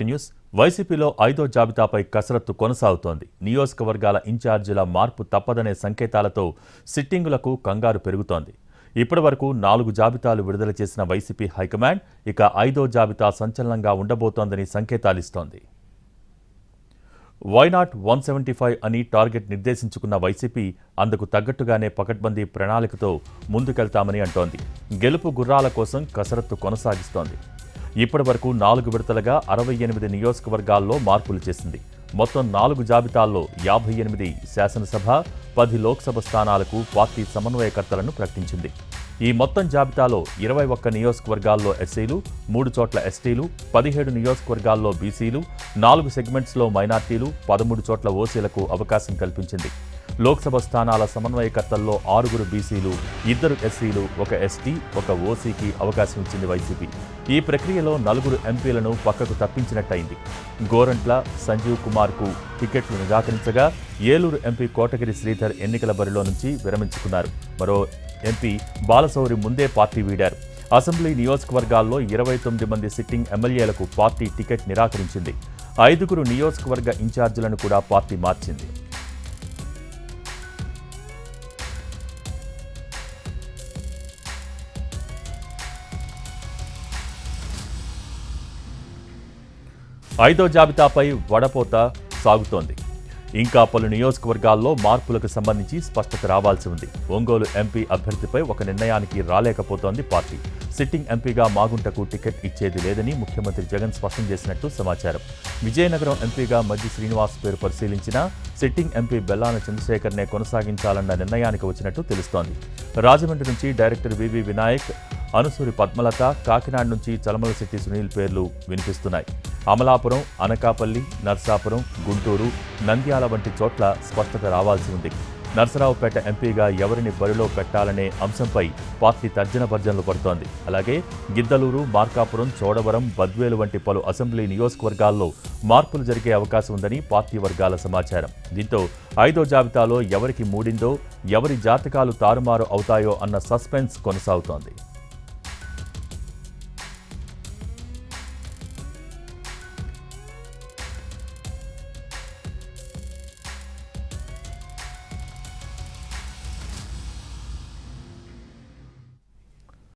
To news. వైసీపీలో 5వ జాబితాపై కసరత్తు కొనసాగుతోంది. నియోజకవర్గాల ఇన్ఛార్జీల మార్పు తప్పదనే సంకేతాలతో సిట్టింగులకు కంగారు పెరుగుతోంది. ఇప్పటివరకు 4 జాబితాలు విడుదల చేసిన వైసీపీ హైకమాండ్ ఇక 5వ జాబితా సంచలనంగా ఉండబోతోందని సంకేతాలిస్తోంది. వైనాట్ 175 అని టార్గెట్ నిర్దేశించుకున్న వైసీపీ అందుకు తగ్గట్టుగానే పకడ్బందీ ప్రణాళికతో ముందుకెళ్తామని అంటోంది. గెలుపు గుర్రాల కోసం కసరత్తు కొనసాగిస్తోంది. ఇప్పటి వరకు 4 విడతలుగా 68 నియోజకవర్గాల్లో మార్పులు చేసింది. మొత్తం 4 జాబితాల్లో 58 శాసనసభ, 10 లోక్సభ స్థానాలకు పార్టీ సమన్వయకర్తలను ప్రకటించింది. ఈ మొత్తం జాబితాలో 21 నియోజకవర్గాల్లో ఎస్సీలు, 3 చోట్ల ఎస్టీలు, 17 నియోజకవర్గాల్లో బీసీలు, 4 సెగ్మెంట్స్లో మైనార్టీలు, 13 చోట్ల ఓసీలకు అవకాశం కల్పించింది. లోక్సభ స్థానాల సమన్వయకర్తల్లో 6 బీసీలు, 2 ఎస్సీలు, 1 ఎస్టీ, 1 ఓసీకి అవకాశం ఇచ్చింది వైసీపీ. ఈ ప్రక్రియలో 4 ఎంపీలను పక్కకు తప్పించినట్టయింది. గోరంట్ల సంజీవ్ కుమార్కు టికెట్లు నిరాకరించగా ఏలూరు ఎంపీ కోటగిరి శ్రీధర్ ఎన్నికల బరిలో నుంచి విరమించుకున్నారు. మరో ఎంపీ బాలశౌరి ముందే పార్టీ వీడారు. అసెంబ్లీ నియోజకవర్గాల్లో 29 మంది సిట్టింగ్ ఎమ్మెల్యేలకు పార్టీ టికెట్ నిరాకరించింది. 5 నియోజకవర్గ ఇన్ఛార్జీలను కూడా పార్టీ మార్చింది. ఐదో జాబితాపై వడపోత సాగుతోంది. ఇంకా పలు నియోజకవర్గాల్లో మార్పులకు సంబంధించి స్పష్టత రావాల్సి ఉంది. ఒంగోలు ఎంపీ అభ్యర్థిపై ఒక నిర్ణయానికి రాలేకపోతోంది పార్టీ. సిట్టింగ్ ఎంపీగా మాగుంటకు టికెట్ ఇచ్చేది లేదని ముఖ్యమంత్రి జగన్ స్పష్టం చేసినట్టు సమాచారం. విజయనగరం ఎంపీగా మజ్జి శ్రీనివాస్ పేరు పరిశీలించినా సిట్టింగ్ ఎంపీ బెల్లాన చంద్రశేఖర్నే కొనసాగించాలన్న నిర్ణయానికి వచ్చినట్టు తెలుస్తోంది. రాజమండ్రి నుంచి డైరెక్టర్ వివి వినాయక్, అనుసూరి పద్మలత, కాకినాడ నుంచి చలమలశెట్టి సునీల్ పేర్లు వినిపిస్తున్నాయి. అమలాపురం, అనకాపల్లి, నర్సాపురం, గుంటూరు, నంద్యాల వంటి చోట్ల స్పష్టత రావాల్సి ఉంది. నర్సరావుపేట ఎంపీగా ఎవరిని బరిలో పెట్టాలనే అంశంపై పార్టీ తర్జన భర్జనలు పడుతోంది. అలాగే గిద్దలూరు, మార్కాపురం, చోడవరం, బద్వేలు వంటి పలు అసెంబ్లీ నియోజకవర్గాల్లో మార్పులు జరిగే అవకాశం ఉందని పార్టీ వర్గాల సమాచారం. దీంతో 5వ జాబితాలో ఎవరికి మూడిందో, ఎవరి జాతకాలు తారుమారు అవుతాయో అన్న సస్పెన్స్ కొనసాగుతోంది.